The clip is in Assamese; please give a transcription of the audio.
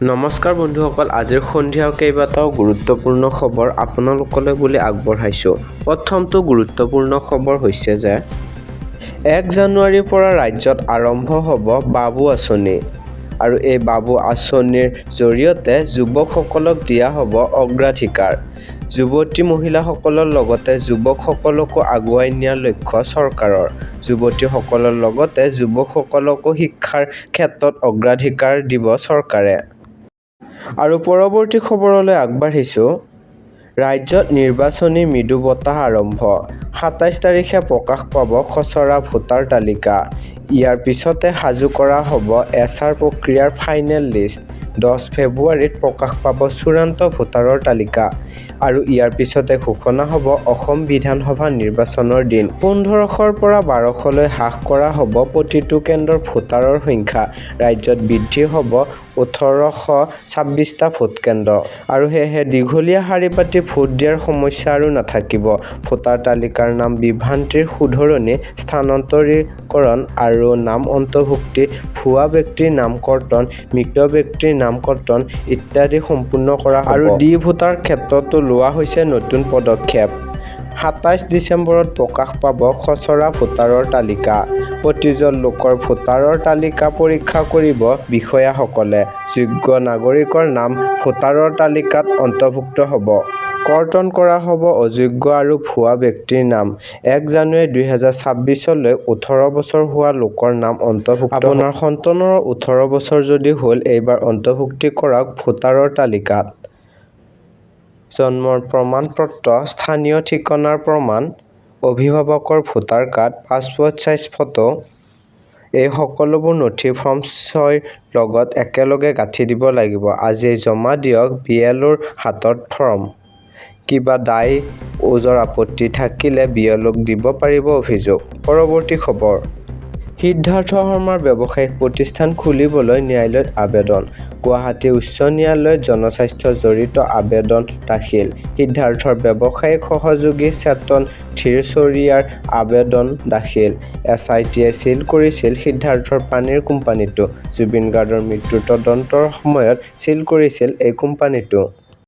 নমস্কাৰ বন্ধুসকল, আজিৰ সন্ধিয়াৰ কেইবাটাও গুৰুত্বপূৰ্ণ খবৰ আপোনালোকলৈ বুলি আগবঢ়াইছোঁ। প্ৰথমটো গুৰুত্বপূৰ্ণ খবৰ হৈছে যে 1 জানুৱাৰীৰ পৰা ৰাজ্যত আৰম্ভ হ'ব বাবু আঁচনি আৰু এই বাবু আঁচনিৰ জৰিয়তে যুৱকসকলক দিয়া হ'ব অগ্ৰাধিকাৰ। যুৱতী মহিলাসকলৰ লগতে যুৱকসকলকো আগুৱাই নিয়াৰ লক্ষ্য চৰকাৰৰ। যুৱতীসকলৰ লগতে যুৱকসকলকো শিক্ষাৰ ক্ষেত্ৰত অগ্ৰাধিকাৰ দিব চৰকাৰে। আৰু পৰৱৰ্তী খবৰলৈ আগবাঢ়িছোঁ। ৰাজ্যত নিৰ্বাচনী মৃদু বতাহ আৰম্ভ। ২৭ তাৰিখে প্ৰকাশ পাব খচৰা ভোটাৰ তালিকা। ইয়াৰ পিছতে সাজু কৰা হ'ব এছআৰ প্ৰক্ৰিয়াৰ ফাইনেল লিষ্ট। 10 ফেব্ৰুৱাৰীত প্ৰকাশ পাব চূড়ান্ত ভোটাৰৰ তালিকা আৰু ইয়াৰ পিছতে ঘোষণা হ'ব অসম বিধানসভা নিৰ্বাচনৰ দিন। ১৫০০ৰ পৰা ১২০০লৈ হ্ৰাস কৰা হ'ব প্ৰতিটো কেন্দ্ৰৰ ভোটাৰৰ সংখ্যা। ৰাজ্যত বৃদ্ধি হ'ব ১৮২৬টা ভোটকেন্দ্ৰ। আৰু সেয়েহে দীঘলীয়া শাৰী পাতি ভোট দিয়াৰ সমস্যা আৰু নাথাকিব। ভোটাৰ তালিকাৰ নাম বিভ্ৰান্তিৰ শুধৰণি, স্থানান্তৰীকৰণ আৰু নাম অন্তৰ্ভুক্তি, ভুৱা ব্যক্তিৰ নাম কৰ্তন, মৃত ব্যক্তিৰ নাম কৰ্তন ইত্যাদি সম্পূৰ্ণ কৰা হ'ব। আৰু ভোটাৰ ক্ষেত্ৰতো লোৱা হৈছে নতুন পদক্ষেপ। ২৭ ডিচেম্বৰত প্ৰকাশ পাব খচৰা ভোটাৰৰ তালিকা। প্ৰতিজন লোকৰ ভোটাৰৰ তালিকা পৰীক্ষা কৰিব বিষয়াসকলে। যোগ্য নাগৰিকৰ নাম ভোটাৰৰ তালিকাত অন্তৰ্ভুক্ত হ'ব। কৰ্তন কৰা হ'ব অযোগ্য আৰু ভুৱা ব্যক্তিৰ নাম। ১ জানুৱাৰী ২০২৬লৈ ১৮ বছৰ হোৱা লোকৰ নাম অন্তৰ্ভুক্ত হ'ব। আপোনাৰ সন্তানৰ ১৮ বছৰ যদি হ'ল, এইবাৰ অন্তৰ্ভুক্তি কৰক ভোটাৰৰ তালিকাত। জন্মৰ প্ৰমাণ পত্ৰ, স্থানীয় ঠিকনাৰ প্ৰমাণ, অভিভাৱকৰ voter card, passport size photo এই সকলোবোৰ নথি ফৰ্ম ৬ৰ লগত একেলগে গাঁঠি দিব লাগিব। আজিয়েই জমা দিয়ক বিএলঅ'ৰ হাতত ফৰ্ম। কিবা দায় ওজৰ আপত্তি থাকিলে বিএলঅ'ক দিব পাৰিব অভিযোগ। পৰৱৰ্তী খবৰ। সিদ্ধাৰ্থ শৰ্মাৰ ব্যৱসায়িক প্ৰতিষ্ঠান খুলিবলৈ ন্যায়ালয়ত আবেদন। গুৱাহাটী উচ্চ ন্যায়ালয়ত জনস্বাস্থ্য জড়িত আবেদন দাখিল। সিদ্ধাৰ্থৰ ব্যৱসায়িক সহযোগী চেতন ধীৰচৰিয়াৰ আবেদন দাখিল। এছআইটিয়ে চিল কৰিছিল সিদ্ধাৰ্থৰ পানীৰ কোম্পানীটো। জুবিন গাৰ্গৰ মৃত্যুৰ তদন্তৰ সময়ত চিল কৰিছিল এই কোম্পানীটো।